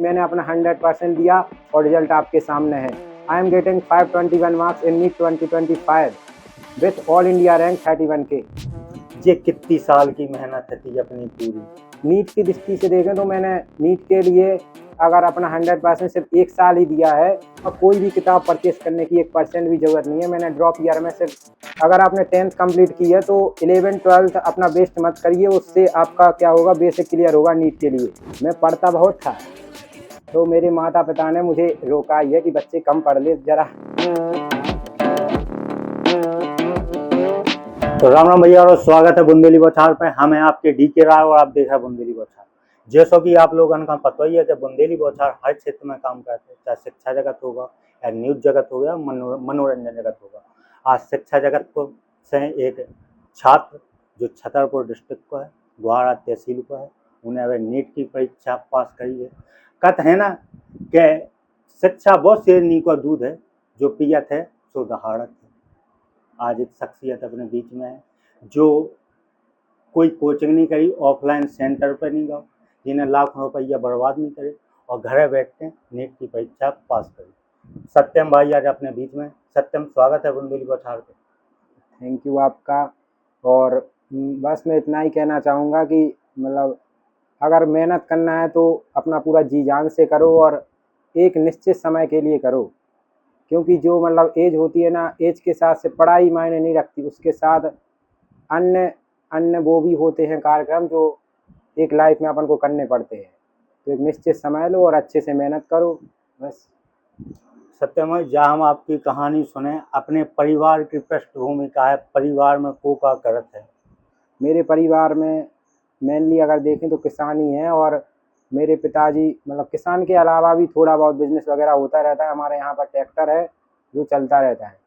मैंने अपना 100% दिया और रिजल्ट आपके सामने है। I am getting 521 marks in NEET 2025 with all India rank 31K। ये कितनी साल की मेहनत थी अपनी पूरी? नीट की दृष्टि से देखें तो मैंने नीट के लिए अगर अपना 100% सिर्फ 1 साल ही दिया है और कोई भी किताब परचेस करने की 1% भी ज़रूरत नहीं है। मैंने ड्रॉप ईयर में सिर्फ अगर आपने 10th कंप्लीट की है तो 11 12th अपना वेस्ट मत करिए, उससे आपका क्या होगा, बेसिक क्लियर होगा नीट के लिए। मैं पढ़ता बहुत था तो मेरे माता पिता ने मुझे रोका है कि बच्चे कम पढ़ ले जरा। तो राम राम भैया और स्वागत है बुंदेली बौछार पे। हम हैं आपके DK राय और आप देख रहे हैं बुंदेली बौछार। जैसा कि आप लोगों का पता ही है कि बुंदेली बौछार हर क्षेत्र में काम करते हैं, चाहे शिक्षा जगत होगा या न्यूज जगत होगा, मनोरंजन जगत होगा। आज शिक्षा जगत को से एक छात्र जो छतरपुर डिस्ट्रिक्ट को है, गुहारा तहसील को है, उन्हें अगर नीट की परीक्षा पास करी है। कहते हैं ना कि शिक्षा बहुत शेरनी का दूध है, जो पियत है सो दहाड़त है। आज एक शख्सियत अपने बीच में है जो कोई कोचिंग नहीं करी, ऑफलाइन सेंटर पर नहीं गया, जिन्हें लाखों रुपया बर्बाद नहीं करे और घरे बैठ के नीट की परीक्षा पास करी। सत्यम भाई आज अपने बीच में। सत्यम, स्वागत है बुंदेली बौछार पे। थैंक यू आपका। और बस मैं इतना ही कहना चाहूँगा कि मतलब अगर मेहनत करना है तो अपना पूरा जी जान से करो और एक निश्चित समय के लिए करो, क्योंकि जो मतलब एज होती है ना, एज के साथ से पढ़ाई मायने नहीं रखती, उसके साथ अन्य अन्य वो भी होते हैं कार्यक्रम जो एक लाइफ में अपन को करने पड़ते हैं। तो एक निश्चित समय लो और अच्छे से मेहनत करो, बस। सत्यम भाई, जहाँ हम आपकी कहानी सुने, अपने परिवार की पृष्ठभूमि का है, परिवार में को का करत है? मेरे परिवार में मेनली अगर देखें तो किसान ही हैं और मेरे पिताजी मतलब किसान के अलावा भी थोड़ा बहुत बिजनेस वगैरह होता रहता है। हमारे यहाँ पर ट्रैक्टर है जो चलता रहता है।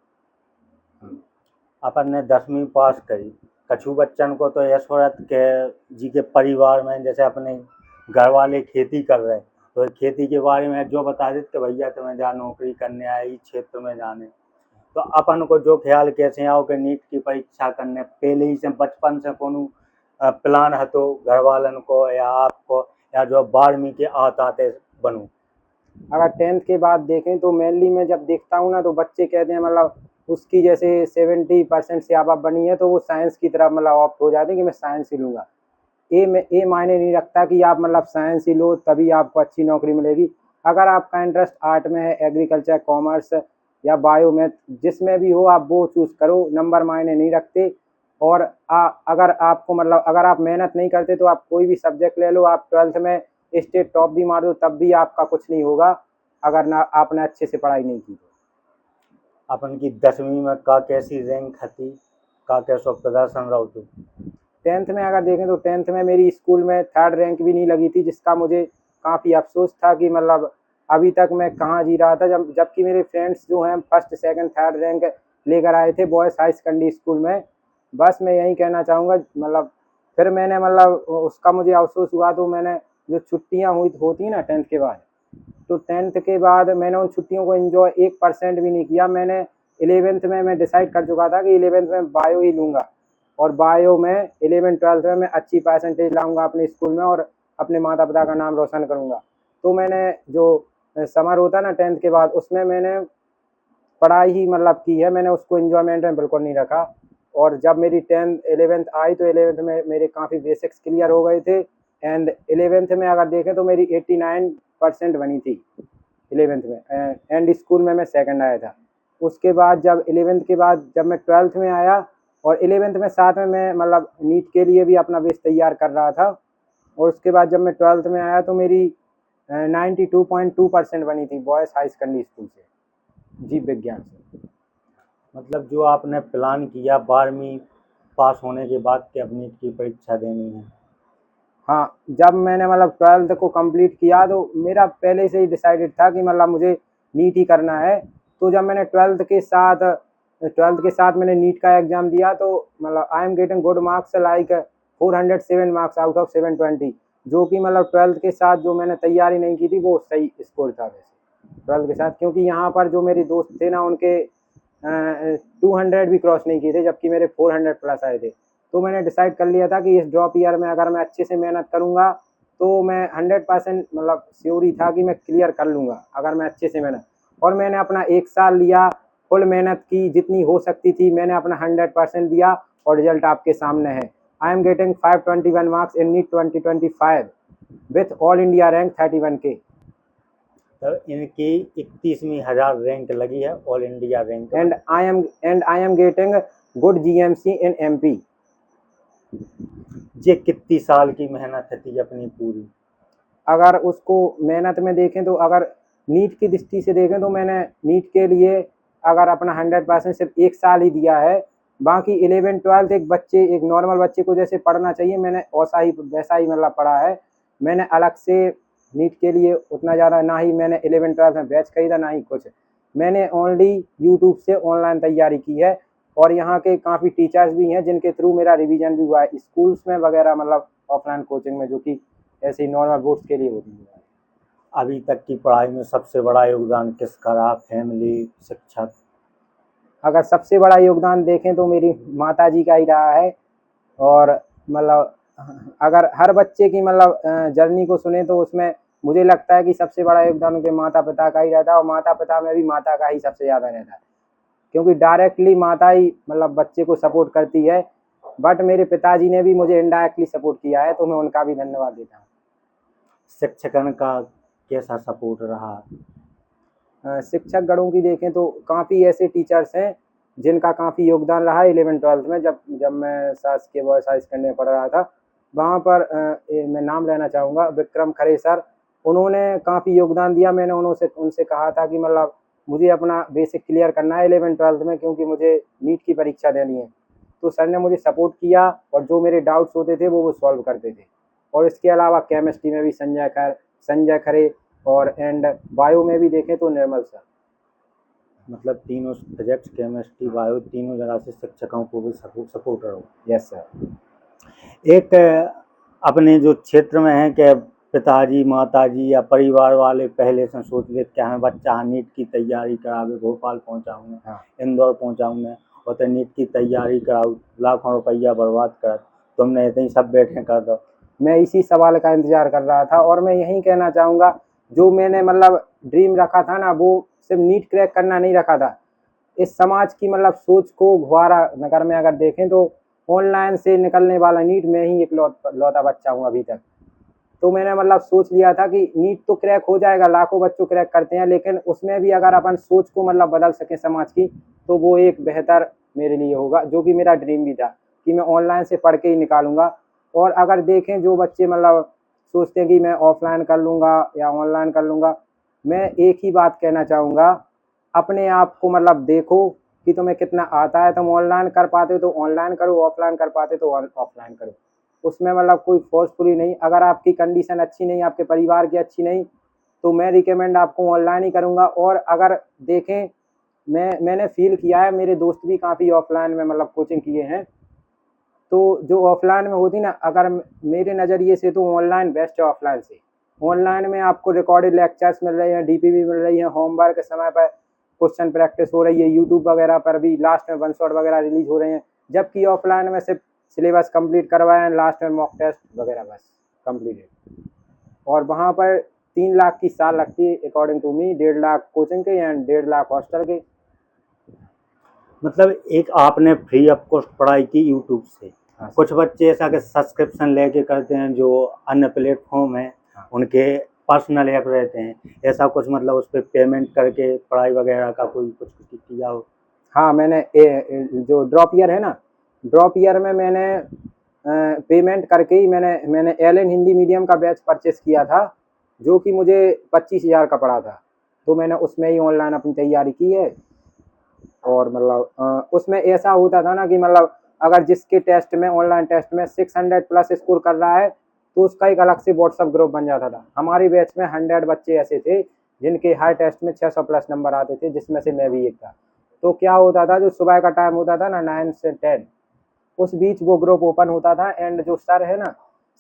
अपन ने 10वीं पास करी, कछु बच्चन को तो ऐश्वर्य के जी के परिवार में जैसे अपने घर वाले खेती कर रहे हैं, तो खेती के बारे में जो बता देते भैया तुम्हें जहाँ नौकरी करने आए इस क्षेत्र में जाने, तो अपन को जो ख्याल कैसे आओ कि नीट की परीक्षा करने पहले ही से बचपन से कोनो प्लान है तो घर वालन को या आपको, या जो 12वीं के आते बनूं? अगर 10th के बाद देखें तो मेनली मैं जब देखता हूँ ना तो बच्चे कहते हैं मतलब उसकी जैसे 70% से आप बनी है तो वो साइंस की तरफ मतलब ऑप्ट हो जाते हैं कि मैं साइंस ही लूँगा। ये मायने नहीं रखता कि आप मतलब साइंस ही लो तभी आपको अच्छी नौकरी मिलेगी। अगर आपका इंटरेस्ट आर्ट में है, एग्रीकल्चर, कॉमर्स या बायो मैथ, जिसमें भी हो आप वो चूज़ करो, नंबर मायने नहीं रखते। और अगर आपको मतलब अगर आप मेहनत नहीं करते तो आप कोई भी सब्जेक्ट ले लो, आप 12th में स्टेट टॉप भी मार दो तब भी आपका कुछ नहीं होगा अगर ना आपने अच्छे से पढ़ाई नहीं की तो। अपन की 10वीं में का कैसी रैंक थी, का कैसो प्रदर्शन रहो तो? 10th में अगर देखें तो 10th में मेरी स्कूल में 3rd रैंक भी नहीं लगी थी, जिसका मुझे काफ़ी अफसोस था कि मतलब अभी तक मैं कहाँ जी रहा था, जबकि मेरे फ्रेंड्स जो हैं 1st 2nd 3rd रैंक लेकर आए थे बॉयज़ हाई सेकेंडरी स्कूल में। बस मैं यही कहना चाहूँगा मतलब फिर मैंने मतलब उसका मुझे अफसोस हुआ तो मैंने जो छुट्टियाँ होती हैं ना 10th के बाद, तो 10th के बाद मैंने उन छुट्टियों को एंजॉय 1% भी नहीं किया। मैंने 11th में मैं डिसाइड कर चुका था कि 11th में बायो ही लूँगा और बायो में 11 12th में मैं अच्छी परसेंटेज लाऊंगा अपने स्कूल में और अपने माता पिता का नाम रोशन करूंगा। तो मैंने जो समर होता ना 10th के बाद, उसमें मैंने पढ़ाई ही मतलब की है, मैंने उसको एंजॉयमेंट में बिल्कुल नहीं रखा। और जब मेरी 11th आई तो 11th में मेरे काफ़ी बेसिक्स क्लियर हो गए थे एंड 11th में अगर देखें तो मेरी 89% बनी थी 11th में एंड स्कूल में मैं सेकंड आया था। उसके बाद जब 11th के बाद जब मैं 12th में आया और 11th में साथ में मैं मतलब नीट के लिए भी अपना बेस तैयार कर रहा था, और उसके बाद जब मैं 12th में आया तो मेरी 92.2% बनी थी बॉयज़ हाई सेकेंडरी स्कूल से, जीव विज्ञान से। मतलब जो आपने प्लान किया 12वीं पास होने के बाद कि अब नीट की परीक्षा देनी है? हाँ, जब मैंने मतलब 12th को कंप्लीट किया तो मेरा पहले से ही डिसाइडेड था कि मतलब मुझे नीट ही करना है। तो जब मैंने 12th के साथ मैंने नीट का एग्ज़ाम दिया तो मतलब आई am getting good marks like 407 marks out of 720, जो कि मतलब 12th के साथ जो मैंने तैयारी नहीं की थी वो सही स्कोर था वैसे 12th के साथ, क्योंकि यहाँ पर जो मेरे दोस्त थे ना उनके 200 भी क्रॉस नहीं किए थे, जबकि मेरे 400 प्लस आए थे। तो मैंने डिसाइड कर लिया था कि इस ड्रॉप ईयर में अगर मैं अच्छे से मेहनत करूँगा तो मैं 100% मतलब श्योर ही था कि मैं क्लियर कर लूँगा अगर मैं अच्छे से मेहनत, और मैंने अपना 1 साल लिया, फुल मेहनत की, जितनी हो सकती थी मैंने अपना 100% दिया और रिजल्ट आपके सामने है। I am getting 521 marks in NEET 2025 with all India rank 31K। तो इनकी 31वीं हजार रैंक लगी है all India rank. And I am getting good GMC in MP। ये कितनी साल की मेहनत थी अपनी पूरी? अगर उसको मेहनत में देखें तो अगर नीट की दृष्टि से देखें तो मैंने नीट के लिए अगर अपना 100% सिर्फ 1 साल ही दिया है। बाकी 11-12 एक बच्चे, एक नॉर्मल बच्चे को जैसे पढ़ना चाहिए मैंने वैसा ही मतलब पढ़ा है। मैंने अलग से नीट के लिए उतना ज़्यादा ना ही मैंने 11-12 में बैच खरीदा ना ही कुछ। मैंने ओनली यूट्यूब से ऑनलाइन तैयारी की है और यहाँ के काफ़ी टीचर्स भी हैं जिनके थ्रू मेरा रिवीजन भी हुआ है स्कूल्स में वगैरह, मतलब ऑफलाइन कोचिंग में, जो कि ऐसे ही नॉर्मल बोर्ड्स के लिए होती है। अभी तक की पढ़ाई में सबसे बड़ा योगदान किसका रहा? फैमिली, शिक्षक? अगर सबसे बड़ा योगदान देखें तो मेरी माताजी का ही रहा है। और मतलब अगर हर बच्चे की मतलब जर्नी को सुने तो उसमें मुझे लगता है कि सबसे बड़ा योगदान उनके माता पिता का ही रहता है, और माता पिता में भी माता का ही सबसे ज़्यादा रहता है, क्योंकि डायरेक्टली माता ही मतलब बच्चे को सपोर्ट करती है। बट मेरे पिताजी ने भी मुझे इनडायरेक्टली सपोर्ट किया है, तो मैं उनका भी धन्यवाद देता हूँ। शिक्षकन का कैसा सपोर्ट रहा? शिक्षक गणों की देखें तो काफ़ी ऐसे टीचर्स हैं जिनका काफ़ी योगदान रहा है 11-12 में। जब मैं शासकीय बॉयज़ हाई सेकेंडरी में पढ़ रहा था, वहाँ पर मैं नाम लेना चाहूँगा, विक्रम खरे सर। उन्होंने काफ़ी योगदान दिया। मैंने उनसे कहा था कि मतलब मुझे अपना बेसिक क्लियर करना है 11-12 में, क्योंकि मुझे नीट की परीक्षा देनी है। तो सर ने मुझे सपोर्ट किया और जो मेरे डाउट्स होते थे वो सॉल्व करते थे। और इसके अलावा केमिस्ट्री में भी संजय खरे, और एंड बायो में भी देखें तो निर्मल सर। मतलब तीनों सब्जेक्ट, केमिस्ट्री, बायो, तीनों जगह से शिक्षकों को भी सपोर्ट रहो। Yes sir. एक अपने जो क्षेत्र में है कि पिताजी, माताजी या परिवार वाले पहले से सोच लेते कि हमें बच्चा नीट की तैयारी करावे, भोपाल पहुँचाऊँ, हाँ। इंदौर पहुँचाऊँ और तो नीट की तैयारी कराऊँ, लाखों रुपया बर्बाद कर, तुमने इतनी सब बैठे कर दो। मैं इसी सवाल का इंतजार कर रहा था, और मैं यही कहना चाहूँगा, जो मैंने मतलब ड्रीम रखा था ना, वो सिर्फ नीट क्रैक करना नहीं रखा था। इस समाज की मतलब सोच को घुआरा नगर में अगर देखें तो ऑनलाइन से निकलने वाला नीट में ही एक लौता बच्चा हूँ अभी तक। तो मैंने मतलब सोच लिया था कि नीट तो क्रैक हो जाएगा, लाखों बच्चों क्रैक करते हैं, लेकिन उसमें भी अगर अपन सोच को मतलब बदल सकें समाज की, तो वो एक बेहतर मेरे लिए होगा, जो कि मेरा ड्रीम भी था कि मैं ऑनलाइन से पढ़ के ही निकालूंगा। और अगर देखें जो बच्चे मतलब सोचते हैं कि मैं ऑफलाइन कर लूँगा या ऑनलाइन कर लूँगा, मैं एक ही बात कहना चाहूँगा, अपने आप को मतलब देखो कि तुम्हें कितना आता है। तुम ऑनलाइन कर पाते हो तो ऑनलाइन करो, ऑफलाइन कर पाते तो ऑफलाइन करो। उसमें मतलब कोई फोर्सफुली नहीं। अगर आपकी कंडीशन अच्छी नहीं, आपके परिवार की अच्छी नहीं, तो मैं रिकमेंड आपको ऑनलाइन ही करूँगा। और अगर देखें, मैंने फील किया है, मेरे दोस्त भी काफ़ी ऑफलाइन में मतलब कोचिंग किए हैं, तो जो ऑफलाइन में होती ना, अगर मेरे नज़रिए से तो ऑनलाइन बेस्ट है ऑफलाइन से। ऑनलाइन में आपको रिकॉर्डेड लेक्चर्स मिल रहे हैं, DPV मिल रही है, होमवर्क के समय पर क्वेश्चन प्रैक्टिस हो रही है, यूट्यूब वगैरह पर भी लास्ट में वन शॉट वगैरह रिलीज हो रहे हैं। जबकि ऑफलाइन में सिर्फ सिलेबस कंप्लीट करवाए हैं, लास्ट में मॉक टेस्ट वगैरह बस कंप्लीटेड। और वहाँ पर 3 लाख की साल लगती है according to me, 1.5 lakh coaching के एंड 1.5 लाख हॉस्टल के। मतलब एक आपने फ्री ऑफ कॉस्ट पढ़ाई की यूट्यूब से। हाँ, कुछ बच्चे ऐसा कि सब्सक्रिप्शन लेके करते हैं, जो अन्य प्लेटफॉर्म है उनके पर्सनल ऐप रहते हैं, ऐसा कुछ मतलब उस पर पेमेंट करके पढ़ाई वगैरह का कोई कुछ किया हो? हाँ, मैंने जो ड्रॉप ईयर है ना, ड्रॉप ईयर में मैंने पेमेंट करके ही मैंने एलन हिंदी मीडियम का बैच परचेस किया था, जो कि मुझे 25,000 का पड़ा था। तो मैंने उसमें ही ऑनलाइन अपनी तैयारी की है। और मतलब उसमें ऐसा होता था ना कि मतलब अगर जिसके टेस्ट में, ऑनलाइन टेस्ट में 600 प्लस स्कोर कर रहा है, तो उसका एक अलग से व्हाट्सअप ग्रुप बन जाता था। हमारे बैच में 100 बच्चे ऐसे थे जिनके हर टेस्ट में 600 प्लस नंबर आते थे, जिसमें से मैं भी एक था। तो क्या होता था, जो सुबह का टाइम होता था ना 9 से 10, उस बीच वो ग्रुप ओपन होता था, एंड जो सर है ना,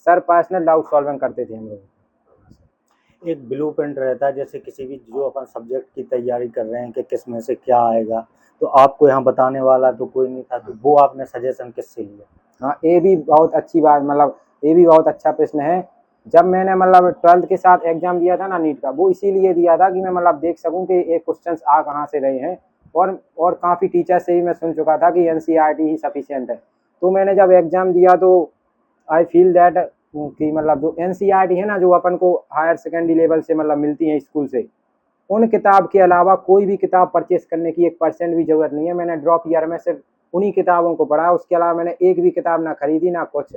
सर पर्सनल डाउट सॉल्विंग करते थे हम लोग। एक ब्लूप्रिंट रहता है, जैसे किसी भी जो अपन सब्जेक्ट की तैयारी कर रहे हैं कि किस में से क्या आएगा, तो आपको यहाँ बताने वाला तो कोई नहीं था, तो वो आपने सजेशन किससे लिया? हाँ, ये भी बहुत अच्छी बात, मतलब ये भी बहुत अच्छा प्रश्न है। जब मैंने मतलब 12th के साथ एग्ज़ाम दिया था ना नीट का, वो इसीलिए दिया था कि मैं मतलब देख सकूँ कि ये क्वेश्चंस आ कहाँ से रहे हैं। और काफ़ी टीचर से भी मैं सुन चुका था कि एनसीईआरटी ही सफिशिएंट है। तो मैंने जब एग्ज़ाम दिया तो आई फ़ील दैट कि मतलब जो एनसीईआरटी है ना, जो अपन को हायर सेकेंडरी लेवल से मतलब मिलती है स्कूल से, उन किताब के अलावा कोई भी किताब परचेज़ करने की 1% भी ज़रूरत नहीं है। मैंने ड्रॉप ईयर में सिर्फ़ उन्हीं किताबों को पढ़ा, उसके अलावा मैंने एक भी किताब ना खरीदी ना कुछ।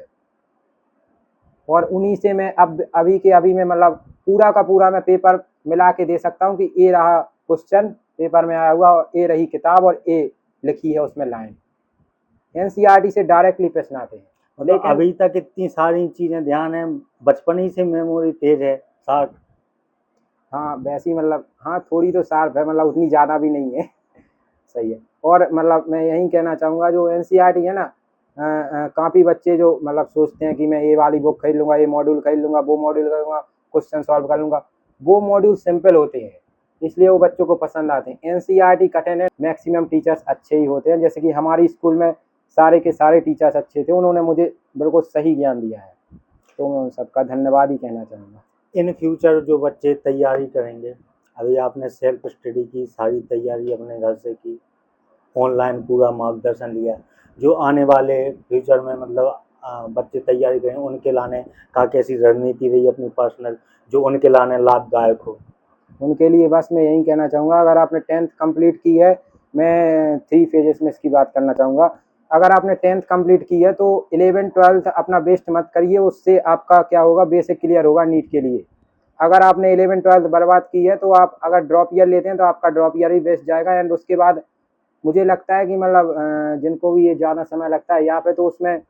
और उन्हीं से मैं अब अभी के अभी मैं मतलब पूरा का पूरा मैं पेपर मिला के दे सकता हूँ कि ये रहा क्वेश्चन पेपर में आया हुआ और ये रही किताब और ये लिखी है उसमें लाइन। एनसीईआरटी से डायरेक्टली प्रश्न आते हैं। मतलब लेकिन अभी तक इतनी सारी चीज़ें ध्यान है, बचपन ही से मेमोरी तेज है, शार्प। हाँ, वैसी मतलब हाँ, थोड़ी तो शार्प है, मतलब उतनी ज़्यादा भी नहीं है। सही है। और मतलब मैं यही कहना चाहूँगा, जो एनसीईआरटी है ना, काफ़ी बच्चे जो मतलब सोचते हैं कि मैं ये वाली बुक खरीद लूँगा, ये मॉड्यूल खरीद लूँगा, वो मॉड्यूल करूँगा, क्वेश्चन सॉल्व कर लूँगा। वो मॉड्यूल सिंपल होते हैं, इसलिए वो बच्चों को पसंद आते हैं। एनसीईआरटी कठिन है, मैक्सिमम टीचर्स अच्छे ही होते हैं। जैसे कि हमारी स्कूल में सारे के सारे टीचर्स अच्छे थे, उन्होंने मुझे बिल्कुल सही ज्ञान दिया है। तो मैं उन सबका धन्यवाद ही कहना चाहूँगा। इन फ्यूचर जो बच्चे तैयारी करेंगे, अभी आपने सेल्फ स्टडी की, सारी तैयारी अपने घर से की, ऑनलाइन पूरा मार्गदर्शन लिया, जो आने वाले फ्यूचर में मतलब बच्चे तैयारी करें, उनके लाने का कैसी रणनीति रही अपनी पर्सनल, जो उनके लाने लाभदायक हो? उनके लिए बस मैं यही कहना चाहूँगा, अगर आपने 10th कंप्लीट की है, मैं 3 फेजेस में इसकी बात करना चाहूँगा। अगर आपने 10th कंप्लीट की है तो 11th-12th अपना वेस्ट मत करिए, उससे आपका क्या होगा, बेसिक क्लियर होगा नीट के लिए। अगर आपने 11th-12th बर्बाद की है तो आप अगर ड्रॉप ईयर लेते हैं तो आपका ड्रॉप ईयर भी वेस्ट जाएगा। एंड उसके बाद मुझे लगता है कि मतलब जिनको भी ये ज़्यादा समय लगता है यहाँ पे, तो उसमें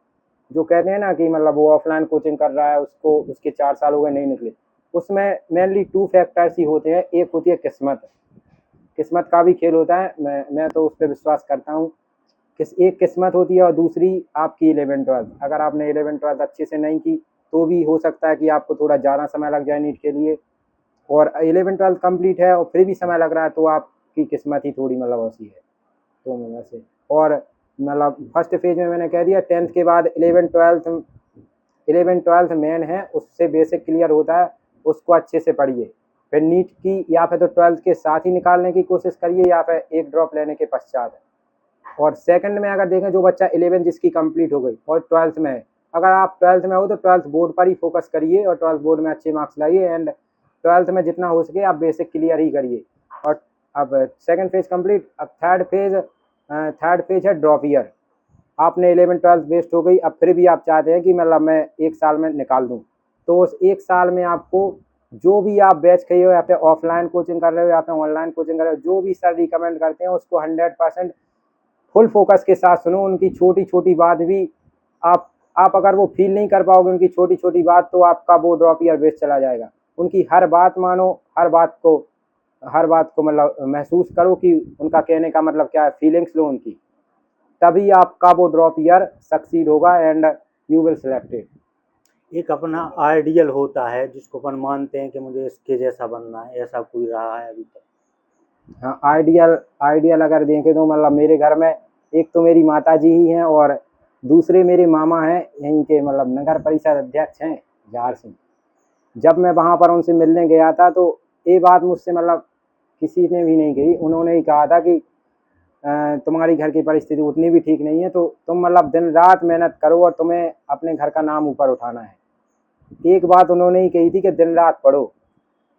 जो कहते हैं ना कि मतलब वो ऑफलाइन कोचिंग कर रहा है, उसको उसके 4 साल हो गए नहीं निकले, उसमें मेनली 2 फैक्टर्स ही होते हैं। एक होती है किस्मत, किस्मत का भी खेल होता है, मैं तो उस पे विश्वास करता हूँ। एक किस्मत होती है और दूसरी आपकी 11th-12th। अगर आपने 11th-12th अच्छे से नहीं की तो भी हो सकता है कि आपको थोड़ा ज़्यादा समय लग जाए नीट के लिए। और 11th-12th कंप्लीट है और फिर भी समय लग रहा है तो आपकी किस्मत ही थोड़ी मतलब ऐसी है। तो मैं वैसे और मतलब फर्स्ट फेज में मैंने कह दिया, 10th के बाद 11th-12th मेन है, उससे बेसिक क्लियर होता है, उसको अच्छे से पढ़िए। फिर नीट की या फिर तो 12th के साथ ही निकालने की कोशिश करिए या फिर एक ड्रॉप लेने के पश्चात। और सेकंड में अगर देखें, जो बच्चा 11 जिसकी कंप्लीट हो गई और 12th में है, अगर आप 12th में हो तो 12th बोर्ड पर ही फोकस करिए और 12th बोर्ड में अच्छे मार्क्स लाइए। एंड 12th में जितना हो सके आप बेसिक क्लियर ही करिए। और अब सेकंड फेज कंप्लीट, अब थर्ड फेज है ड्रॉप ईयर। आपने 11th-12th वेस्ट हो गई, अब फिर भी आप चाहते हैं कि मतलब मैं एक साल में निकाल दूं, तो उस एक साल में आपको जो भी आप बैच कहिए हो या फिर ऑफलाइन कोचिंग कर रहे हो या फिर ऑनलाइन कोचिंग कर रहे हो, जो भी सर रिकमेंड करते हैं उसको 100% फुल फोकस के साथ सुनो। उनकी छोटी छोटी बात भी आप अगर वो फील नहीं कर पाओगे उनकी छोटी छोटी बात, तो आपका वो ड्रॉप ईयर वेस्ट चला जाएगा। उनकी हर बात मानो, हर बात को मतलब महसूस करो कि उनका कहने का मतलब क्या है, फीलिंग्स लो उनकी, तभी आपका वो ड्रॉप ईयर सक्सीड होगा एंड यू विल सिलेक्टेड। एक अपना आइडियल होता है जिसको अपन मानते हैं कि मुझे इसके जैसा बनना है, ऐसा कोई रहा है अभी तक? हाँ, आइडियल अगर देखें तो मतलब मेरे घर में एक तो मेरी माता जी ही हैं और दूसरे मेरे मामा हैं, यहीं के मतलब नगर परिषद अध्यक्ष हैं जार सिंह। जब मैं वहाँ पर उनसे मिलने गया था तो ये बात मुझसे मतलब किसी ने भी नहीं कही, उन्होंने ही कहा था कि तुम्हारी घर की परिस्थिति उतनी भी ठीक नहीं है, तो तुम मतलब दिन रात मेहनत करो और तुम्हें अपने घर का नाम ऊपर उठाना है। एक बात उन्होंने ही कही थी कि दिन रात पढ़ो।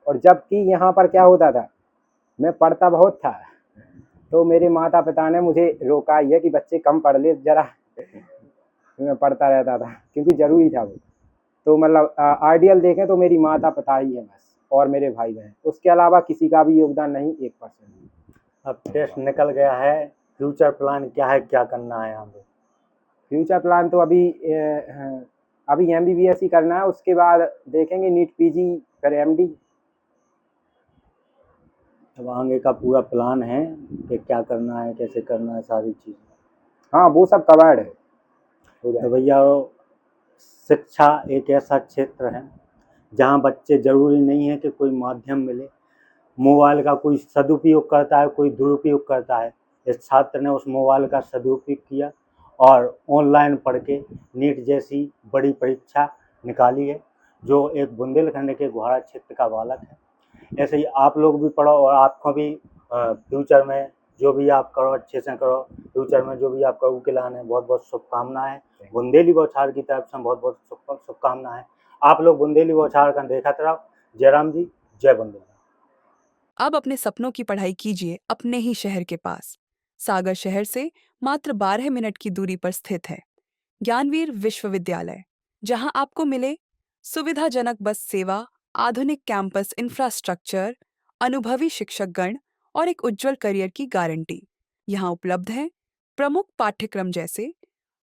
और जबकि यहाँ पर क्या होता था, मैं पढ़ता बहुत था, तो मेरे माता पिता ने मुझे रोका ही है कि बच्चे कम पढ़ ले जरा। मैं पढ़ता रहता था क्योंकि ज़रूरी था वो। तो मतलब आइडियल देखें तो मेरी माता पिता ही है बस, और मेरे भाई बहन, उसके अलावा किसी का भी योगदान नहीं, 1%। अब टेस्ट निकल गया है, फ्यूचर प्लान क्या है, क्या करना है यहाँ पे? फ्यूचर प्लान तो अभी एमबीबीएस ही करना है, उसके बाद देखेंगे नीट पीजी फिर एमडी। अब आगे का पूरा प्लान है कि क्या करना है, कैसे करना है, सारी चीज़? हाँ, वो सब कवर्ड है। तो भैया शिक्षा एक ऐसा क्षेत्र है जहाँ बच्चे ज़रूरी नहीं है कि कोई माध्यम मिले, मोबाइल का कोई सदुपयोग करता है, कोई दुरुपयोग करता है। इस छात्र ने उस मोबाइल का सदुपयोग किया और ऑनलाइन पढ़ के नीट जैसी बड़ी परीक्षा निकाली है, जो एक बुंदेलखंड के घोड़ा क्षेत्र का बालक है। ऐसे ही आप लोग भी पढ़ो और आपको भी फ्यूचर में जो भी आप करो अच्छे से करो, फ्यूचर में जो भी आप करो के लाने बहुत बहुत शुभकामनाएं। बुंदेली बौछार की तरफ से बहुत बहुत शुभकामनाएं। आप लोग बुंदेली बौछार का देखते रहो। जयराम जी, जय बुंदेली। अब अपने सपनों की पढ़ाई कीजिए अपने ही शहर के पास। सागर शहर से मात्र 12 मिनट की दूरी पर स्थित है ज्ञानवीर विश्वविद्यालय, जहां आपको मिले सुविधाजनक बस सेवा, आधुनिक कैंपस इंफ्रास्ट्रक्चर, अनुभवी शिक्षकगण और एक उज्जवल करियर की गारंटी। यहाँ उपलब्ध है प्रमुख पाठ्यक्रम जैसे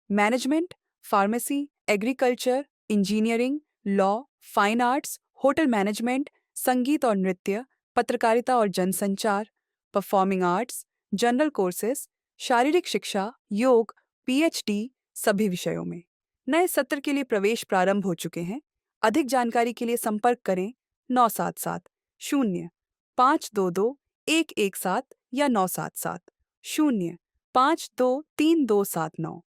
management, pharmacy, agriculture, engineering, law, fine arts, hotel management, संगीत और नृत्य, पत्रकारिता और जनसंचार, परफॉर्मिंग आर्ट्स, जनरल कोर्सेज, शारीरिक शिक्षा, योग, पीएचडी सभी विषयों में। नए सत्र के लिए प्रवेश प्रारंभ हो चुके हैं। अधिक जानकारी के लिए संपर्क करें 977-0-522-117 या 977-0-523-279।